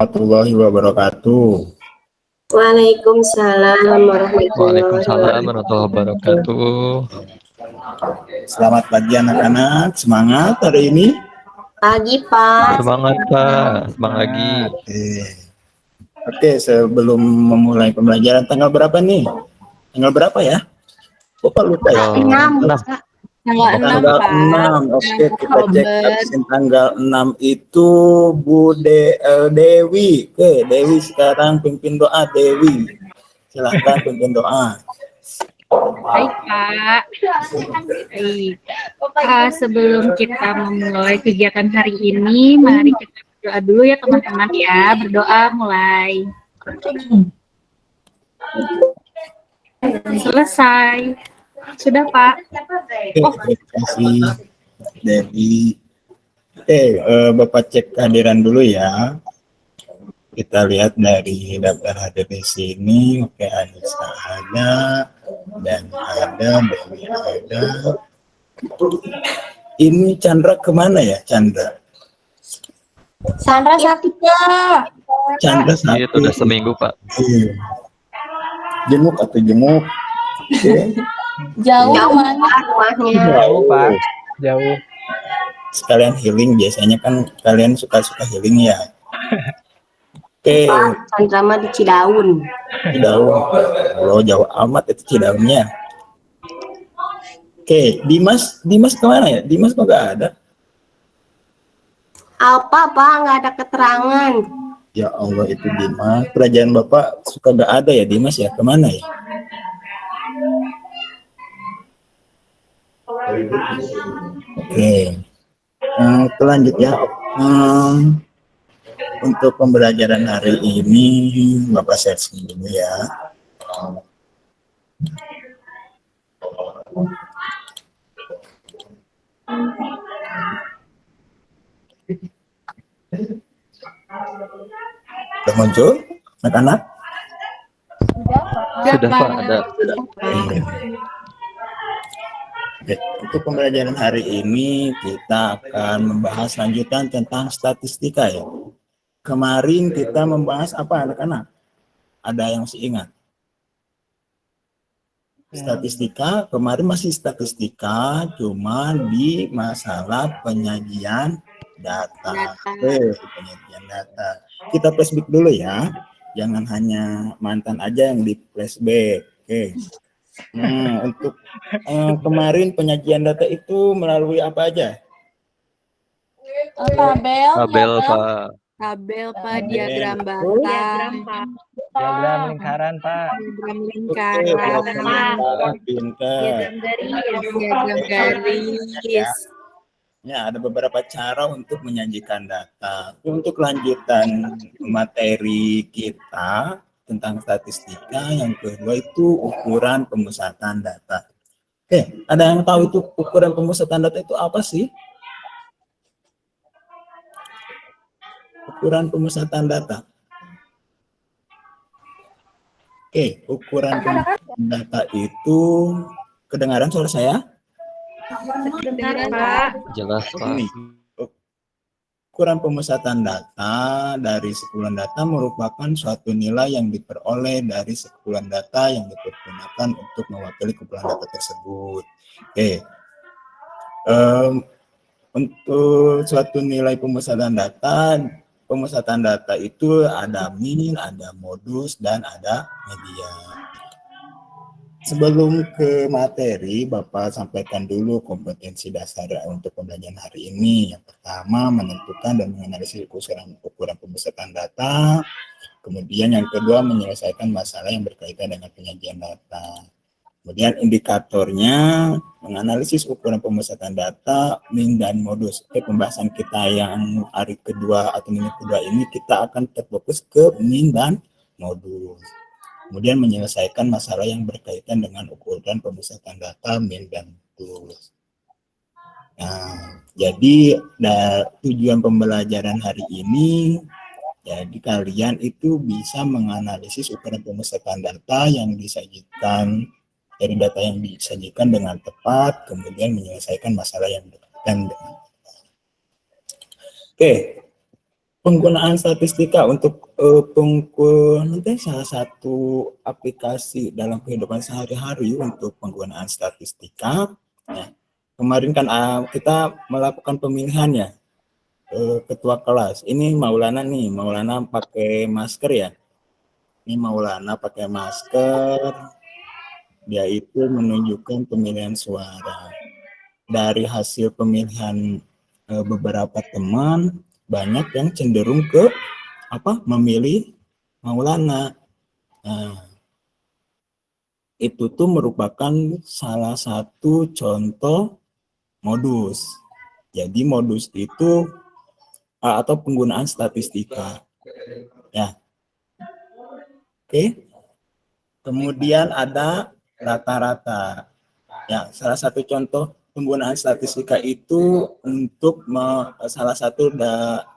warahmatullahi wabarakatuh. Waalaikumsalam warahmatullahi wabarakatuh. Selamat pagi anak-anak, semangat hari ini. Pagi Pak. Semangat Pak, semangat lagi. Oke, sebelum memulai pembelajaran tanggal berapa nih? Tanggal berapa ya? Lupa ya. Tanggal 6. Oke, kita cek absen tanggal 6 itu Bu Dewi. Oke, Dewi sekarang pimpin doa Dewi. Silahkan pimpin doa. Baik Pak. Baik. Sebelum kita memulai kegiatan hari ini, mari kita berdoa dulu ya teman-teman ya. Berdoa mulai. Selesai. Sudah Pak. Terima kasih Dewi. Bapak cek kehadiran dulu ya. Kita lihat dari daftar hadir di sini. Oke, Anissa ada, dan ada, Dewi ada. Ini Chandra kemana ya, Chandra? Chandra sakit ya. Chandra sakit. Itu udah seminggu Pak. Jenguk atau jenguk? Oke. Jauh mana rumahnya? Jauh Pak, jauh. Sekalian healing, biasanya kan kalian suka-suka healing ya. Oke. Chandra mah di Cidaun. Cidaun. Kalau jauh amat itu Cidaunnya. Oke, Dimas kemana ya? Dimas kok nggak ada? Apa Pak? Nggak ada keterangan. Ya Allah, itu Dimas. Kerajaan Bapak suka nggak ada ya Dimas ya? Kemana ya? Oke. Kita lanjut ya. Untuk pembelajaran hari ini Bapak sharing dulu ya. Sudah muncul anak-anak? Sudah Pak, ada. Oke, untuk pembelajaran hari ini kita akan membahas lanjutan tentang statistika ya. Kemarin kita membahas apa anak-anak? Ada yang masih ingat? Statistika, kemarin masih statistika, cuma di masalah penyajian data. Penyajian data. Kita flashback dulu ya. Jangan hanya mantan aja yang di flashback. Oke. Untuk kemarin penyajian data itu melalui apa aja? Tabel Pak. Tabel Pak, diagram batang, Diagram lingkaran Pak. diagram lingkaran, diagram garis. Ya, ada beberapa cara untuk menyajikan data. Untuk lanjutan materi kita tentang statistika, yang kedua itu ukuran pemusatan data. Oke, ada yang tahu itu ukuran pemusatan data itu apa sih? Ukuran pemusatan data. Oke, ukuran pemusatan data itu, kedengaran suara saya? Jelas Pak. Ini, ukuran pemusatan data dari sekumpulan data merupakan suatu nilai yang diperoleh dari sekumpulan data yang dipergunakan untuk mewakili kumpulan data tersebut. Oke. Untuk suatu nilai pemusatan data itu ada min, ada modus, dan ada media. Sebelum ke materi, Bapak sampaikan dulu kompetensi dasar untuk pembelajaran hari ini. Yang pertama, menentukan dan menganalisis ukuran pemusatan data. Kemudian yang kedua, menyelesaikan masalah yang berkaitan dengan penyajian data. Kemudian indikatornya, menganalisis ukuran pemusatan data, min, dan modus. Oke, pembahasan kita yang hari kedua atau minggu kedua ini, kita akan terfokus ke min dan modus. Kemudian menyelesaikan masalah yang berkaitan dengan ukuran pemusatan data, min, dan modus. Nah, jadi tujuan pembelajaran hari ini, jadi kalian itu bisa menganalisis ukuran pemusatan data yang disajikan, dari data yang disajikan dengan tepat, kemudian menyelesaikan masalah yang berkaitan dengan tepat. Oke, Penggunaan statistika untuk nanti salah satu aplikasi dalam kehidupan sehari-hari untuk penggunaan statistika. Ya. Kemarin kan kita melakukan pemilihan ya, ketua kelas. Ini Maulana nih, Maulana pakai masker ya. Ini Maulana pakai masker. Dia itu menunjukkan pemilihan suara. Dari hasil pemilihan beberapa teman, banyak yang cenderung ke memilih Maulana. Nah, itu tuh merupakan salah satu contoh modus. Jadi modus itu atau penggunaan statistika. Ya. Oke. Kemudian ada rata-rata. Ya, salah satu contoh penggunaan statistika itu untuk salah satu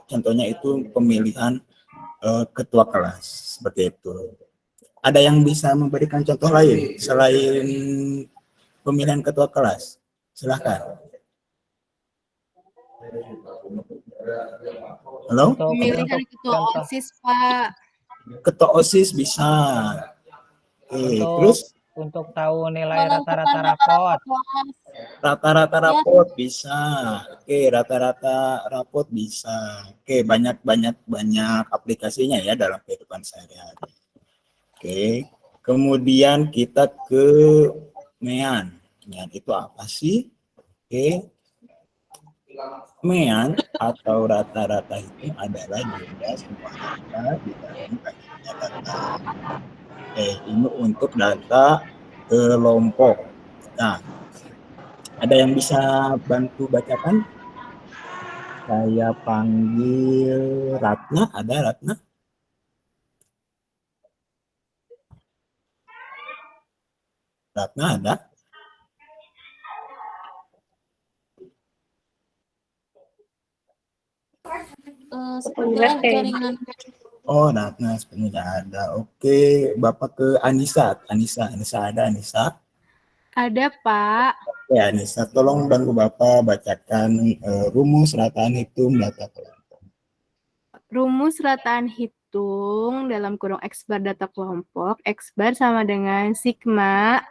contohnya itu pemilihan ketua kelas seperti itu. Ada yang bisa memberikan contoh lain selain pemilihan ketua kelas? Silahkan. Halo? Pemilihan ketua OSIS, Pak. Ketua OSIS bisa. Oke, terus untuk tahu nilai rata-rata rapot. Rata-rata rapot bisa. Oke, rata-rata rapot bisa. Oke, banyak aplikasinya ya dalam kehidupan sehari-hari. Oke. Kemudian kita ke MEAN. MEAN itu apa sih? Oke. MEAN atau rata-rata itu adalah jumlah semua data di dalam banyaknya data. Oke, ini untuk data kelompok. Nah, ada yang bisa bantu bacakan? Saya panggil Ratna. Ada Ratna? Ratna ada? Sepertinya jaringan. Oh, Ratna sebenarnya nggak ada. Oke, Bapak ke Anissa. Anissa ada Anissa? Ada, Pak. Ya, Anissa, tolong bantu Bapak bacakan rumus rataan hitung data kelompok. Rumus rataan hitung dalam kurung X bar data kelompok, X bar sama dengan sigma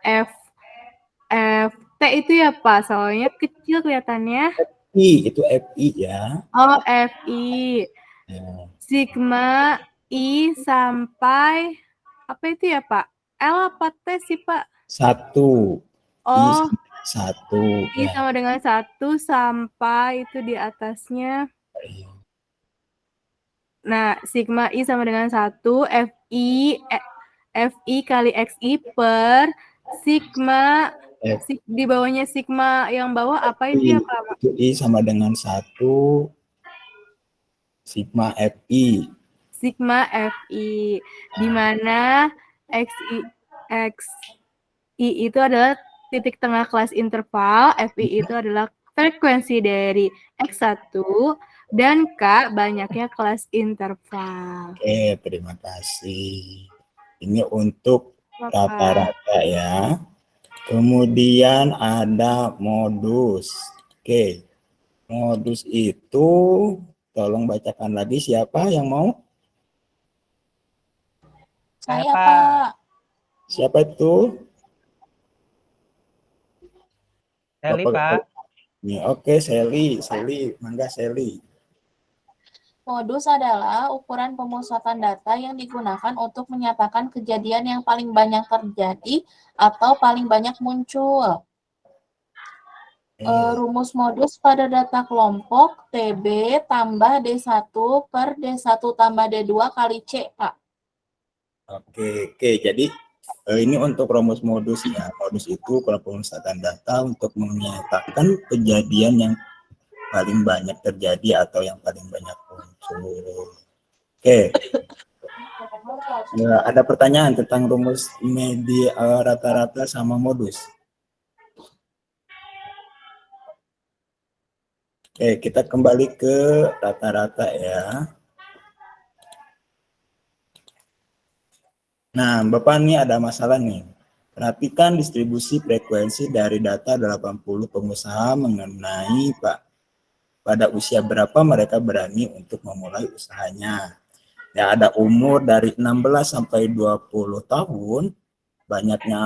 T itu ya, Pak? Soalnya kecil kelihatannya. Itu FI ya. Oh, FI. Ya. Sigma I sampai apa itu ya, Pak? L apa T sih, Pak? 1. Oh, I ya. sama dengan 1 sampai itu di atasnya. Nah, sigma I sama dengan 1 FI kali XI per sigma di bawahnya sigma yang bawah apa itu ya, Pak? Itu I sama dengan 1 sigma FI. Sigma FI, di mana XI itu adalah titik tengah kelas interval, FI itu adalah frekuensi dari X1, dan K banyaknya kelas interval. Oke, terima kasih. Ini untuk rata-rata ya. Kemudian ada modus. Oke, modus itu tolong bacakan lagi, siapa yang mau? Saya, Pak. Siapa itu? Sally, Pak. Oke, Sally, mangga Sally. Modus adalah ukuran pemusatan data yang digunakan untuk menyatakan kejadian yang paling banyak terjadi atau paling banyak muncul. Rumus modus pada data kelompok TB tambah D1 per D1 tambah D2 kali C, Pak. Oke, jadi ini untuk rumus modus ya. Modus itu kalau pemusatan data untuk menyatakan kejadian yang paling banyak terjadi atau yang paling banyak muncul. Oke. Ya, ada pertanyaan tentang rumus media rata-rata sama modus? Oke, kita kembali ke rata-rata ya. Nah, Bapak nih ada masalah nih. Perhatikan distribusi frekuensi dari data 80 pengusaha mengenai Pak pada usia berapa mereka berani untuk memulai usahanya. Ya, ada umur dari 16 sampai 20 tahun, banyaknya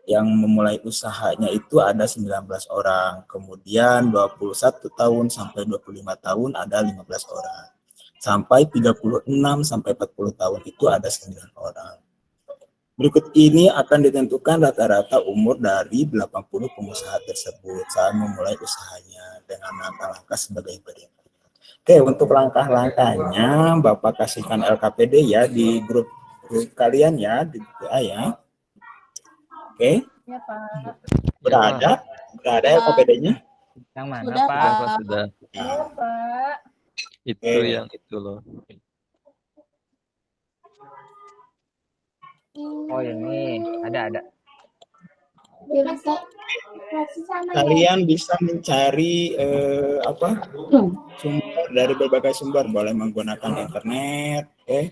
yang memulai usahanya itu ada 19 orang. Kemudian 21 tahun sampai 25 tahun ada 15 orang. Sampai 36 sampai 40 tahun itu ada 9 orang. Berikut ini akan ditentukan rata-rata umur dari 80 pengusaha tersebut saat memulai usahanya dengan langkah-langkah sebagai berikut. Oke, untuk langkah-langkahnya Bapak kasihkan LKPD ya di grup kalian ya, di WA ya. Oke, Ya, Pak. udah ada LKPD-nya? Yang mana, Sudah, Pak? Sudah, Pak. Pak, sudah. Iya, Pak. Itu Oke. yang itu loh. Oh, ini ada. Kalian bisa mencari sumber dari berbagai sumber, boleh menggunakan internet. Oke.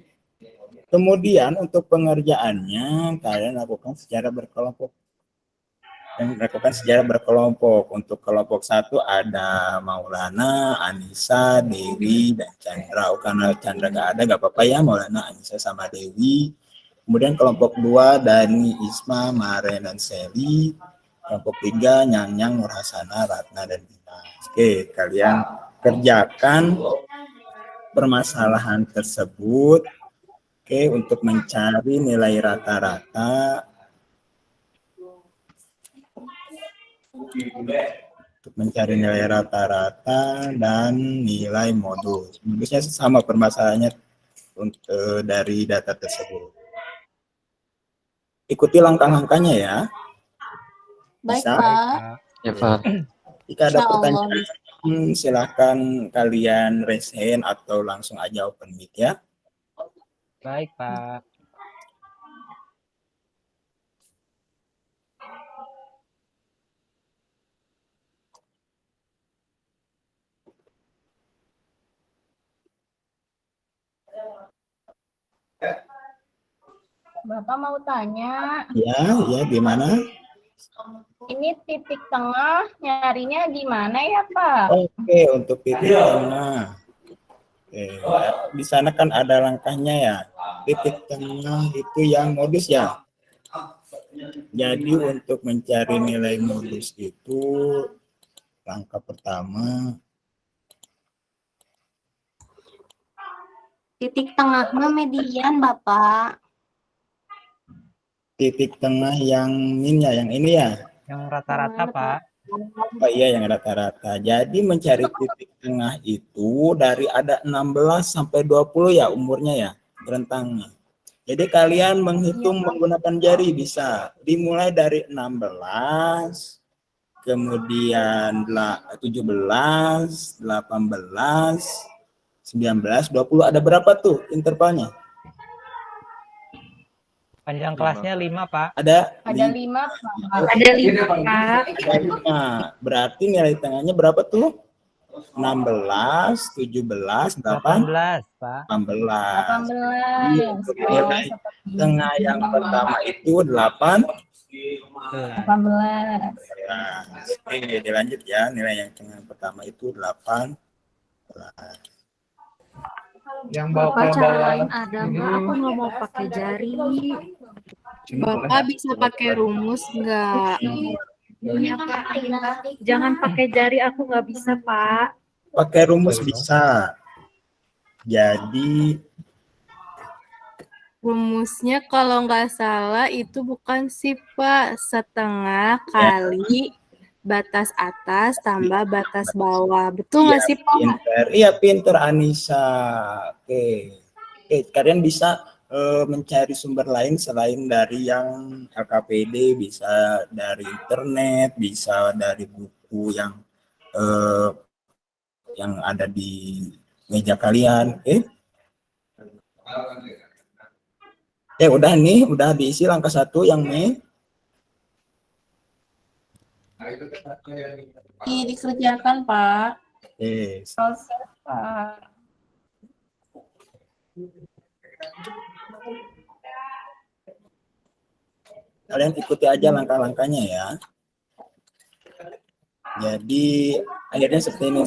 Kemudian untuk pengerjaannya kalian lakukan secara berkelompok. Untuk kelompok 1 ada Maulana, Anissa, Dewi, dan Chandra. Karena Chandra nggak apa-apa ya, Maulana, Anissa, sama Dewi. Kemudian kelompok 2 Dani, Isma, Maren, dan Seli. Kelompok 3 Nyang, Nur Hasana, Ratna, dan Dina. Oke, kalian kerjakan permasalahan tersebut. Oke, untuk mencari nilai rata-rata. Dan nilai modus. Modusnya sama permasalahannya dari data tersebut. Ikuti langkah-langkahnya ya. Baik, Bisa? Pak. Ya, Pak. Jika ada Insya Allah pertanyaan, silakan kalian raise hand atau langsung aja open mic ya. Baik, Pak. Bapak mau tanya, Ya, gimana? ini titik tengah nyarinya gimana ya, Pak? Oke, untuk titik tengah. Oke, di sana kan ada langkahnya ya. Titik tengah itu yang modus ya. Jadi untuk mencari nilai modus itu langkah pertama. Titik tengahnya median, Bapak. Titik tengah yang min ya, yang ini ya. Yang rata-rata, Pak. Oh iya, yang rata-rata. Jadi mencari titik tengah itu dari ada 16 sampai 20 ya umurnya ya, rentangnya. Jadi kalian menghitung menggunakan jari bisa. Dimulai dari 16, kemudian 17, 18, 19, 20. Ada berapa tuh intervalnya? Panjang kelasnya 5, Pak. Ada 5, Pak. Ada 5, Pak. 5. Berarti nilai tengahnya berapa tuh? 16, 17, 18, Pak. 18. 18. Untuk nilai tengah yang pertama itu 8. 18. Oke, dilanjut ya. Nilai yang tengah pertama itu 8. Yang Bapak, cara bawa lain ada nggak? Aku nggak mau pakai jari. Bapak bisa pakai rumus nggak? Iya, Pak. Jangan pakai jari, aku nggak bisa, Pak. Pakai rumus bisa. Jadi Rumusnya kalau nggak salah itu bukan sih, Pak. Setengah kali batas atas tambah batas bawah. Betul nggak sih, Pak? pinter. Iya, pinter Anissa. Oke, kalian bisa mencari sumber lain selain dari yang LKPD, bisa dari internet, bisa dari buku yang ada di meja kalian. Oke. Udah nih, udah diisi langkah 1 yang nih. Dikerjakan, Pak. Selesai, Pak. Kalian ikuti aja langkah-langkahnya ya. Jadi akhirnya seperti ini.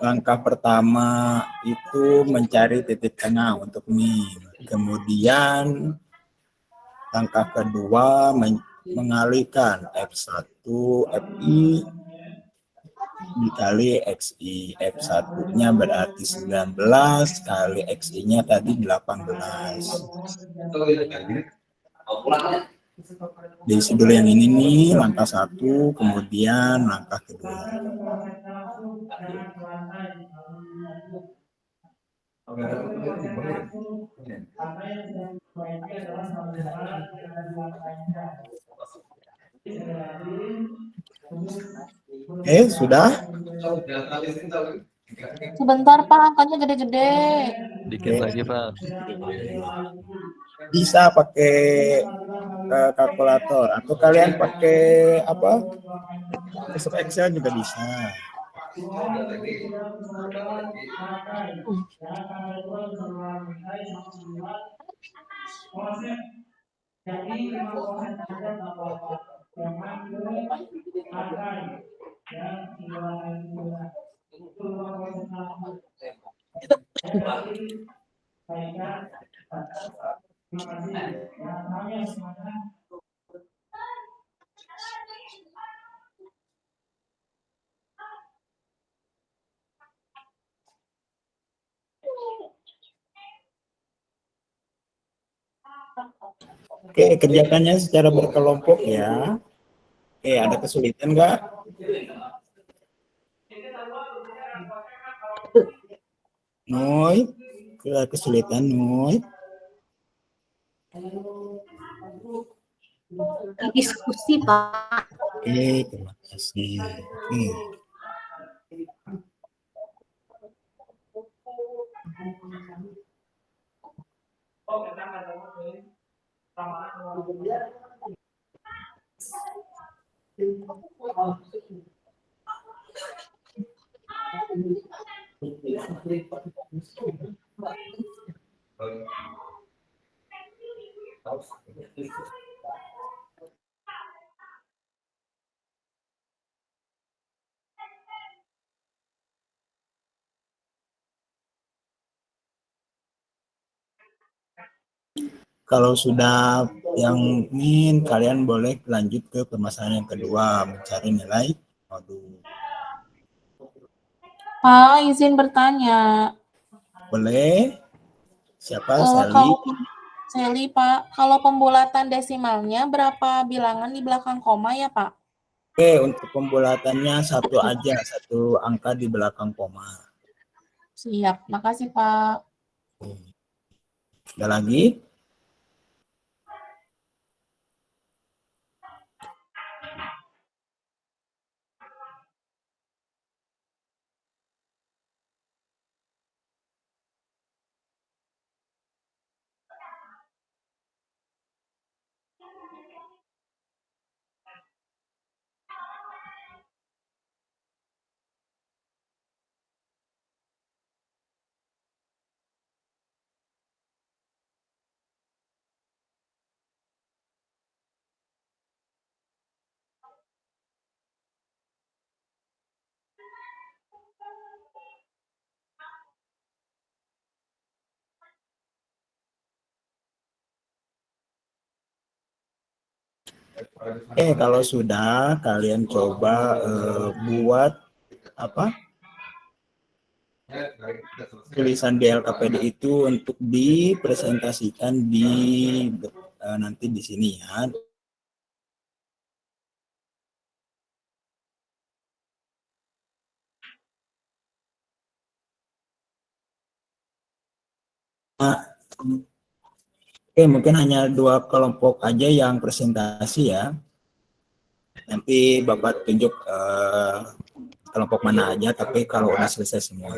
Langkah pertama itu mencari titik tengah untuk min. Kemudian langkah kedua mengalihkan F1 FI dikali XI. F1-nya berarti 19 kali XI-nya tadi 18. Diisi dulu yang ini nih, langkah 1, kemudian langkah kedua. Sudah? Sebentar Pak, angkanya gede-gede. Dikit lagi, Pak. Bisa pakai kalkulator atau kalian pakai apa? Microsoft Excel juga bisa. Oke, kerjakannya secara berkelompok ya. Oke, ada kesulitan nggak? Noi, kesulitan Noi. Diskusi, Pak. Oke, terima kasih. Oke. Kalau sudah yang min, kalian boleh lanjut ke permasalahan yang kedua, mencari nilai modul. Pak, izin bertanya. Boleh? Siapa? Sally? Kalau Sally, Pak, kalau pembulatan desimalnya berapa bilangan di belakang koma ya, Pak? Oke, untuk pembulatannya satu aja, satu angka di belakang koma. Siap, makasih Pak. Ada lagi? Kalau sudah, kalian coba buat apa? Tulisan di LKPD itu untuk dipresentasikan di nanti di sini ya. Mungkin hanya 2 kelompok aja yang presentasi ya. Nanti Bapak tunjuk kelompok mana aja, tapi kalau udah selesai semua.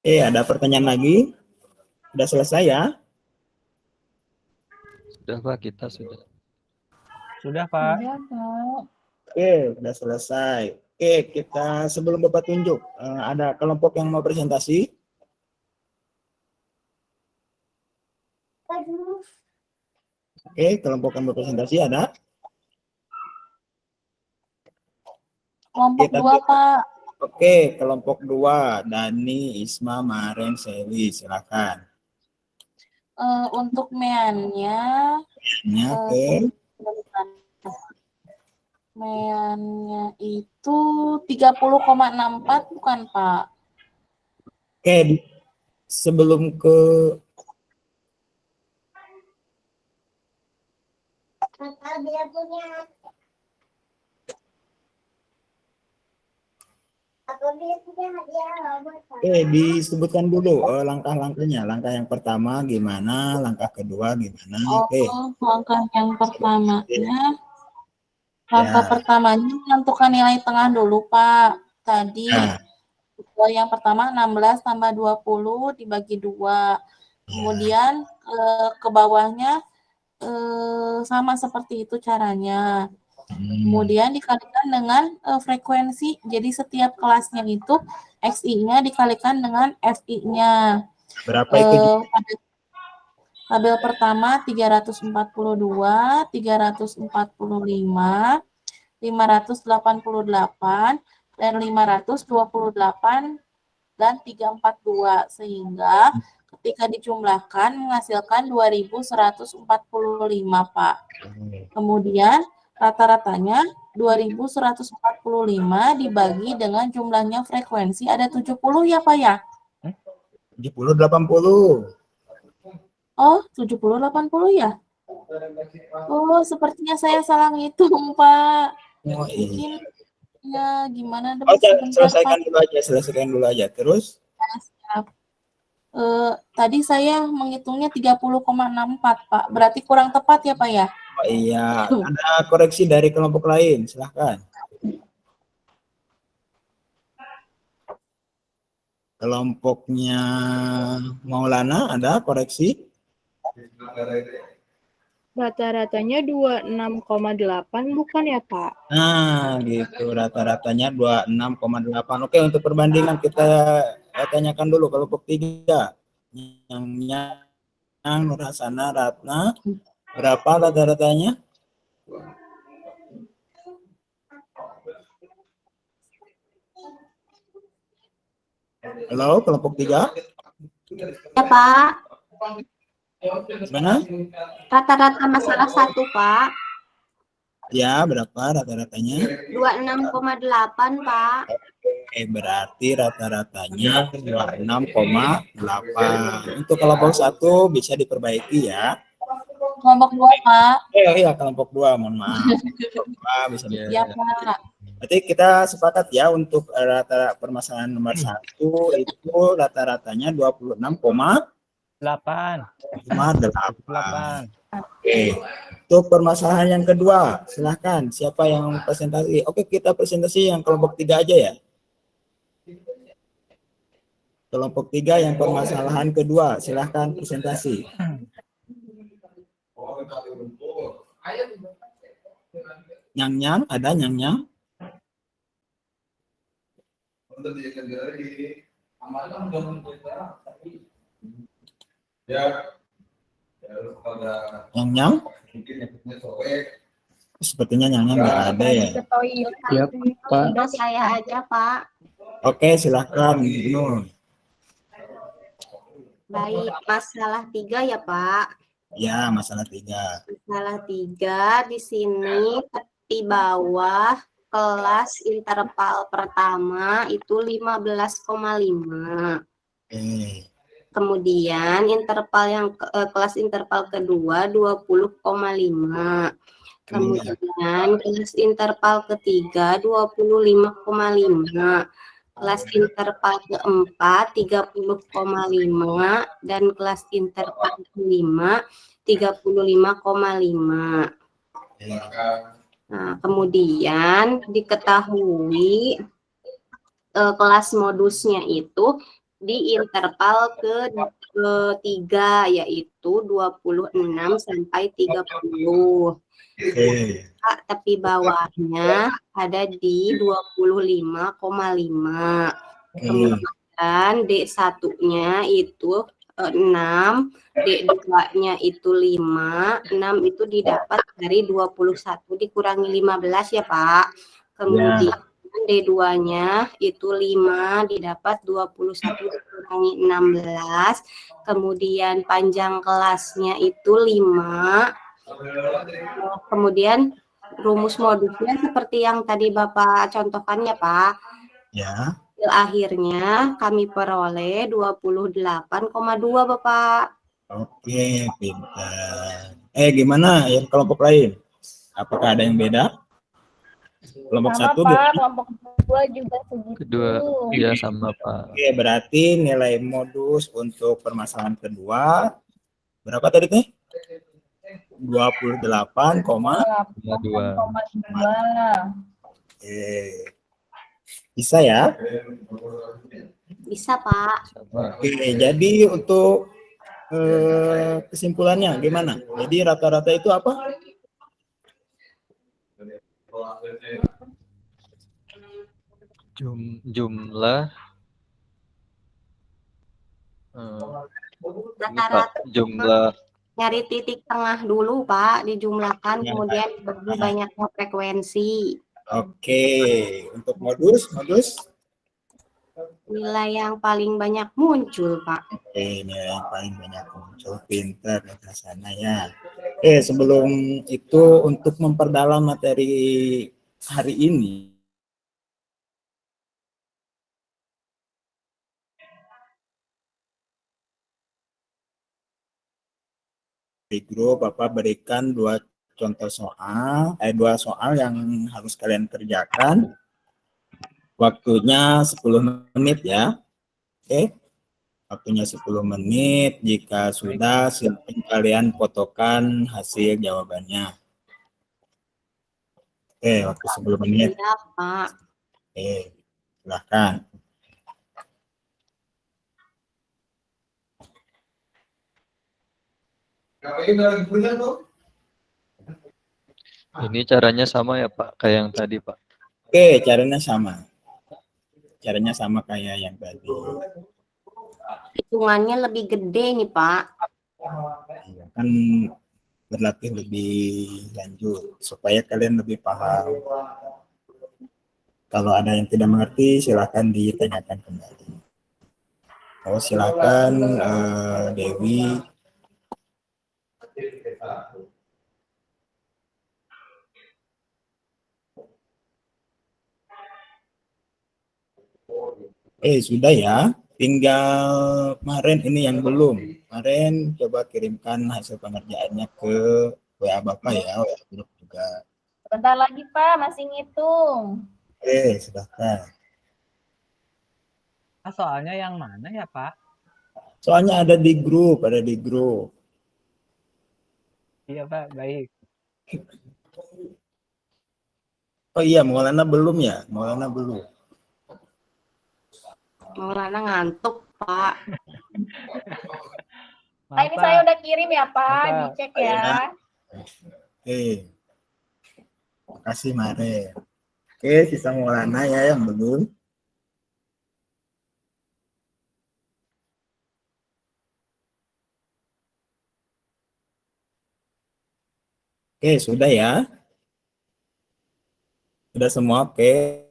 Ada pertanyaan lagi? Sudah selesai ya? Sudah Pak, kita sudah. Sudah, Pak. Udah, Pak. Sudah selesai. Kita sebelum Bapak tunjuk, ada kelompok yang mau presentasi? Kelompok yang mau presentasi ada? Kelompok Kita 2, Pak. Kelompok 2, Dani, Isma, Maren, Seli, silakan. Untuk meannya, meannya itu 30,64 bukan, Pak? Sebelum ke disebutkan dulu langkah-langkahnya. Langkah yang pertama gimana, langkah kedua gimana. Langkah yang pertamanya. Langkah pertamanya menentukan nilai tengah dulu, Pak. Tadi yang pertama 16 tambah 20 dibagi 2. Kemudian ke bawahnya sama seperti itu caranya. Kemudian dikalikan dengan frekuensi. Jadi setiap kelasnya itu XI-nya dikalikan dengan FI-nya. Berapa itu? Pada tabel pertama 342, 345, 588, dan 528, dan 342. Sehingga ketika dijumlahkan menghasilkan 2145, Pak. Kemudian rata-ratanya 2145 dibagi dengan jumlahnya frekuensi ada 70 ya, Pak ya? 70, 80. Oh, 70, 80 ya? Oh, sepertinya saya salah ngitung, Pak. Mungkin ya gimana sebentar, Pak. Selesaikan dulu aja. Terus? Siap. Tadi saya menghitungnya 30,64, Pak. Berarti kurang tepat ya, Pak ya? Oh iya, ada koreksi dari kelompok lain, silahkan. Kelompoknya Maulana ada koreksi? Rata-ratanya 26,8 bukan ya, Pak? Nah, gitu. Rata-ratanya 26,8. Oke, untuk perbandingan kita tanyakan dulu kelompok 3. Yang Nur Hasana, Ratna, berapa rata-ratanya? Halo, kelompok 3? Ya, Pak. Gimana? Rata-rata masalah 1, Pak. Ya, berapa rata-ratanya? 26,8, Pak. Berarti rata-ratanya 26,8. Untuk kelompok 1 bisa diperbaiki ya. Kelompok 2, Pak. Iya, kelompok 2, mohon maaf. Bisa Ya, Pak. Berarti kita sepakat ya untuk rata permasalahan nomor 1 itu rata-ratanya 26,8. Untuk permasalahan yang kedua, silahkan siapa yang presentasi? Oke, kita presentasi yang kelompok 3 aja ya. Kelompok 3 yang permasalahan kedua, silahkan presentasi. Nyang-nyang, ada nyang-nyang? Nyang-nyang? Sepertinya nyang-nyang nggak ada ya. Ya, Pak. Udah saya aja, Pak. Oke, silahkan. Nur. Baik, masalah 3 ya, Pak. Ya, masalah 3. Masalah 3 di sini di bawah kelas interval pertama itu 15,5. Kemudian interval yang kelas interval kedua 20,5. Kemudian kelas interval ketiga 25,5. Kelas interval keempat 30,5 dan kelas interval kelima 35,5. Nah, kemudian diketahui kelas modusnya itu di interval ketiga, yaitu 26 sampai 30. Oke. Tapi bawahnya ada di 25,5. Kemudian D1-nya itu 6, D2-nya itu 5, 6 itu didapat dari 21 dikurangi 15 ya Pak. Kemudian D2-nya itu 5 didapat 21 dikurangi 16. Kemudian panjang kelasnya itu 5. Kemudian rumus modusnya seperti yang tadi Bapak contohkan ya Pak. Ya. Hasil akhirnya kami peroleh 28,2 Bapak. Oke, pintar. Gimana yang kelompok lain? Apakah ada yang beda? Kelompok Sama satu Pak, gimana? kelompok 2 juga segitu. Kedua, iya sama Pak. Oke, berarti nilai modus untuk permasalahan kedua berapa tadi teh? 28,2. 8,2. Bisa ya? Bisa Pak. Oke, jadi untuk kesimpulannya gimana? Jadi rata-rata itu apa? Jumlah ini Pak, jumlah Nyari titik tengah dulu Pak, dijumlahkan kemudian bagi banyaknya frekuensi. Oke, untuk modus Nilai yang paling banyak muncul Pak. Oke, nilai yang paling banyak muncul. Pintar ke sana ya. Sebelum itu untuk memperdalam materi hari ini, di grup Bapak berikan dua soal yang harus kalian kerjakan. Waktunya 10 menit ya. Oke. Waktunya 10 menit. Jika sudah, silakan kalian fotokan hasil jawabannya. Waktu 10 menit. Ya, Pak. Silakan. ini caranya sama ya Pak, kayak yang tadi Pak. Caranya sama. Caranya sama kayak yang tadi. Hitungannya lebih gede nih Pak. Kan berlatih lebih lanjut supaya kalian lebih paham. Kalau ada yang tidak mengerti silakan ditanyakan kembali. Silakan Dewi. Sudah ya. Tinggal kemarin ini yang belum. Kemarin coba kirimkan hasil pengerjaannya ke WA Bapak ya, WA grup juga. Sebentar lagi Pak, masih ngitung. Silakan. Soalnya yang mana ya Pak? Soalnya ada di grup, Iya Pak, baik. Oh iya, Maulana belum ya? Maulana belum. Maulana ngantuk Pak. Nah, ini saya udah kirim ya Pak, dicek ya. Makasih Mare. Sisa Maulana ya yang belum. Sudah ya. Sudah semua, oke.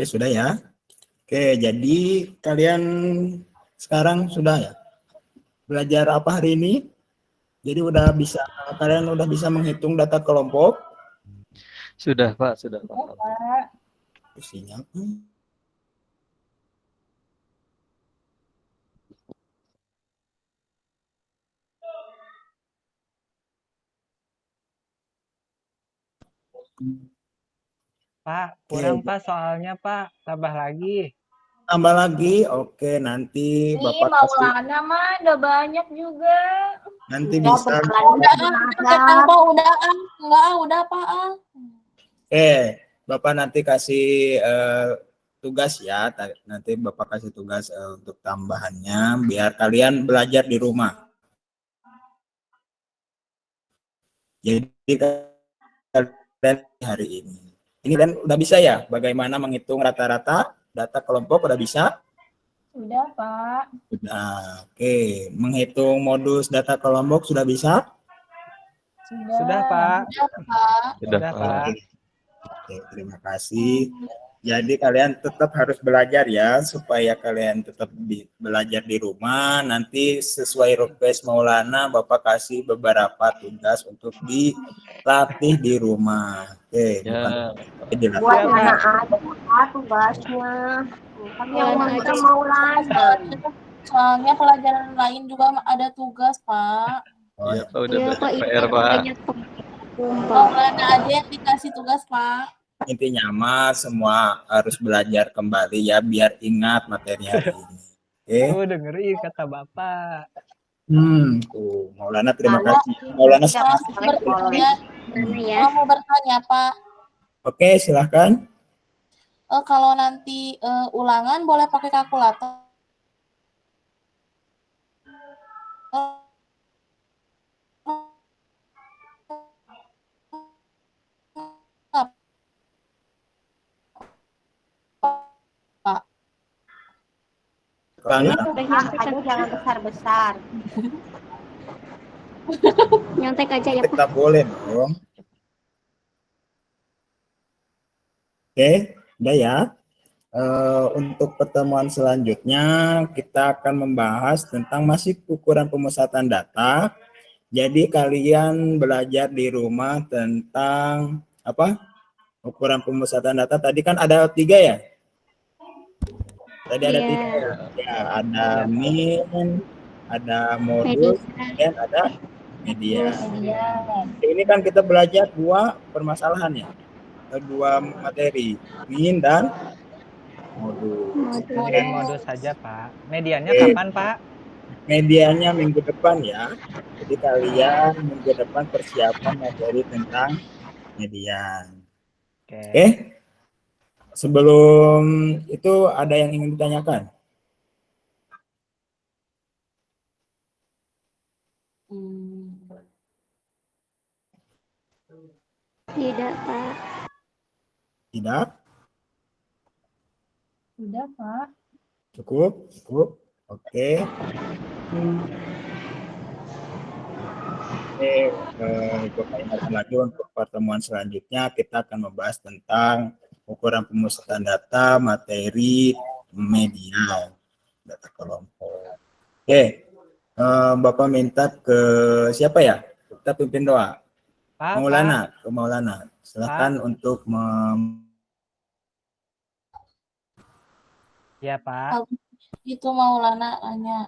Sudah ya. Jadi kalian sekarang sudah ya belajar apa hari ini? Jadi kalian udah bisa menghitung data kelompok? Sudah Pak, sudah Pak. Isinya Pak, Oke, kurang Pak soalnya Pak, tambah lagi. tambah lagi. Oke, nanti Ih, Bapak kasih, Maulana mah udah banyak juga. nanti Udah bisa. bentar lagi Kenapa udah enggak udah Pak Oke, Bapak nanti kasih tugas ya. Nanti Bapak kasih tugas untuk tambahannya biar kalian belajar di rumah. Jadi kalian hari ini. Ini kan udah bisa ya bagaimana menghitung rata-rata data kelompok udah bisa? Udah Pak. Sudah. Oke, menghitung modus data kelompok sudah bisa? Sudah Pak. Udah Pak. Sudah, Sudah, Pak. Pak. Oke, terima kasih. Jadi kalian tetap harus belajar ya supaya kalian tetap belajar di rumah. Nanti sesuai request Maulana, Bapak kasih beberapa tugas untuk dilatih di rumah. Oke, Ya, bukan dilatih. buat Siap, mana Pak. aja tugasnya. Kan yang Maulana minta aja. Maulana. Soalnya pelajaran lain juga ada tugas Pak. Oh, iya ya. Pak udah Iya banyak Pak, ini PR kan Pak. banyak Pak. Maulana aja yang dikasih tugas Pak. Intinya mah semua harus belajar kembali ya biar ingat materi hari ini. Oke. Tuh dengerin kata Bapak. Tuh, Maulana terima Karena kasih. Maulana tidak Mau boleh bertanya, Mana ya? mau bertanya Pak. Oke, silahkan. Kalau nanti ulangan boleh pakai kalkulator. Ulangan udah nyampe aja jangan besar-besar. Nyontek aja ya Pak. kita boleh dong. Oke, udah ya. Untuk pertemuan selanjutnya kita akan membahas tentang masih ukuran pemusatan data. Jadi kalian belajar di rumah tentang apa? Ukuran pemusatan data. Tadi kan ada 3 ya? Tadi ada Iya. 3 ya. Ya, ada Iya, Pak. min, ada modus, dan ada media. Ini kan kita belajar 2 permasalahan ya. 2 materi, min dan modus. Min modus saja Pak. Mediannya Oke. kapan Pak? Medianya minggu depan ya. Jadi kalian minggu depan persiapan materi tentang median. Oke. Oke. Sebelum itu ada yang ingin ditanyakan? Tidak Pak. Tidak? Udah Pak. Cukup? Cukup? Oke. Bapak ingatkan lagi untuk pertemuan selanjutnya kita akan membahas tentang ukuran pemusatan data, materi, media, data kelompok. Oke, Bapak minta ke siapa ya? Kita pimpin doa. Pak, Maulana, ke Maulana. Silakan untuk Ya Pak. Itu Maulana tanya.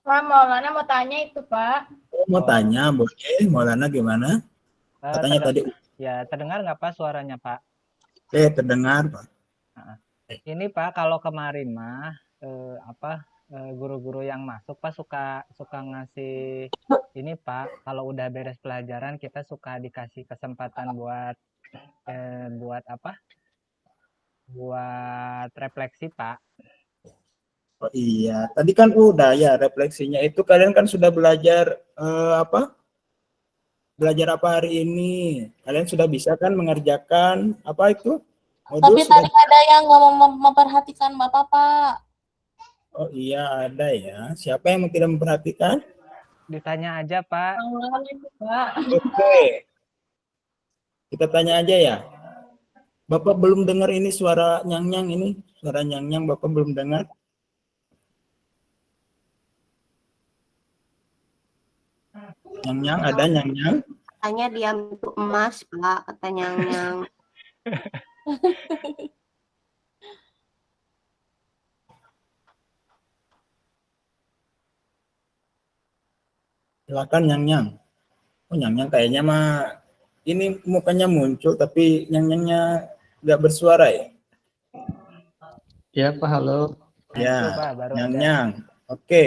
Pak, Maulana mau tanya itu, Pak. mau tanya, boleh. Maulana gimana? Katanya tadi. Ya, terdengar nggak Pak suaranya Pak? Oke, terdengar Pak. Ini Pak, kalau kemarin mah guru-guru yang masuk Pak suka ngasih ini Pak, kalau udah beres pelajaran kita suka dikasih kesempatan buat buat refleksi Pak. Oh iya, tadi kan udah ya refleksinya itu kalian kan sudah belajar Belajar apa hari ini? Kalian sudah bisa kan mengerjakan apa itu? Tapi tadi ada yang nggak memperhatikan Bapak, Pak. Oh iya, ada ya. Siapa yang tidak memperhatikan? Ditanya aja Pak. Oke. Kita tanya aja ya. Bapak belum dengar ini suara nyang-nyang ini. Suara nyang-nyang Bapak belum dengar? Nyang-nyang ada nyang-nyang? Katanya diam itu emas, Pak. Kata nyang-nyang. Silakan nyang-nyang. Oh nyang-nyang kayaknya mah ini mukanya muncul tapi nyang-nyangnya nggak bersuara ya? Ya Pak, halo. Ya, Itu Pak, baru ada. Nyang-nyang. Oke.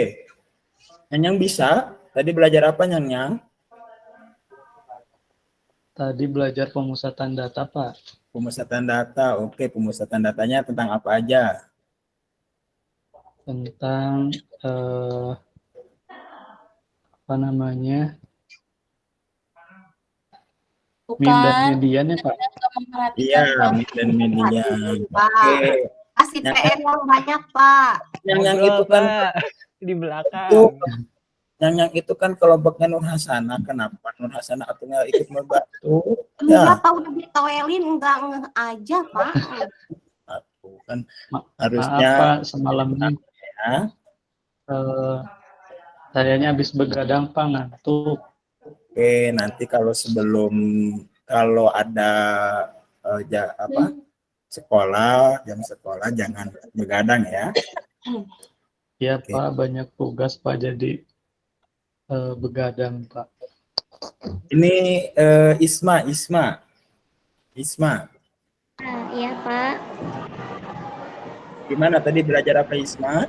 Nyang-nyang bisa? Tadi belajar apa Nyang-nyang? Tadi belajar pemusatan data Pak. Pemusatan data. Oke, pemusatan datanya tentang apa aja? Tentang apa namanya? Min dan Bukan, median ya Pak. nggak memperhatikan Iya, Pak. mid dan media. Pak. Oke. Kasih PR yang banyak, Pak. Nyang-nyang Ngobrol, itu kan Pak, di belakang. itu Nyang-nyang itu kan kelompoknya Nur Hasanah. Kenapa Nur Hasanah atunya ikut membantu? Enggak, Ya, Pak, udah ditoelin, enggak ngeh aja, Pak. aku kan Maaf harusnya Pak, semalamnya ya. sayanya habis begadang Pak, ngantuk. Oke, nanti kalau ada jam sekolah jangan begadang ya. Ya Oke. Pak, banyak tugas Pak, jadi begadang Pak. Ini Isma. Iya Pak, Gimana tadi belajar apa Isma?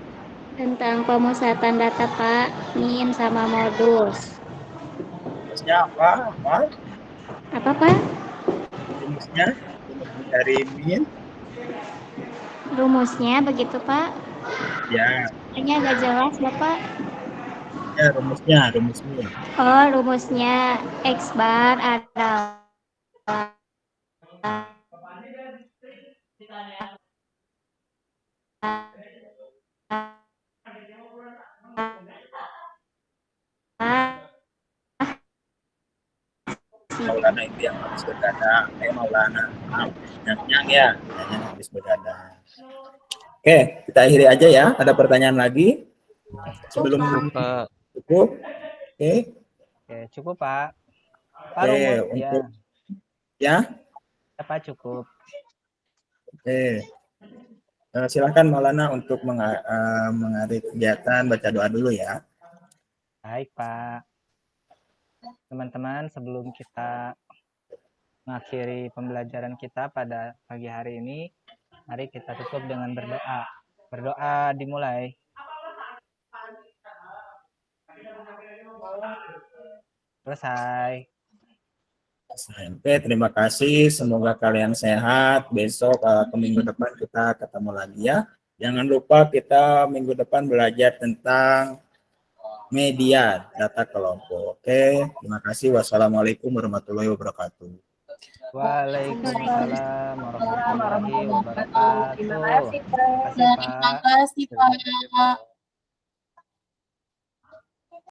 tentang pemusatan data Pak, min sama modus. Rumusnya apa? Apa Pak? Rumusnya dari min? Rumusnya begitu Pak? Ya, Kayaknya agak jelas Bapak. ya rumusnya. Oh, rumusnya X bar adalah Maulana itu yang habis begadang. Maulana. Maaf. Nyang ya. Yang habis begadang. Oke, kita akhiri aja ya. Ada pertanyaan lagi? Sebelum Pak. cukup. Oke. Oke, cukup Pak. Pak, Oke, rumus ya. untuk ya. Pak, cukup. Oke. Silakan Maulana untuk mengakhiri kegiatan baca doa dulu ya. Baik Pak. Teman-teman, sebelum kita mengakhiri pembelajaran kita pada pagi hari ini, mari kita tutup dengan berdoa. Berdoa dimulai. Selesai. Oke, terima kasih. Semoga kalian sehat. Besok atau minggu depan kita ketemu lagi ya. Jangan lupa kita minggu depan belajar tentang media data kelompok. Oke, terima kasih. Wassalamualaikum warahmatullahi wabarakatuh. Waalaikumsalam warahmatullahi wabarakatuh. Terima kasih, Pak. Terima kasih, Terima Pak. kasih Pak.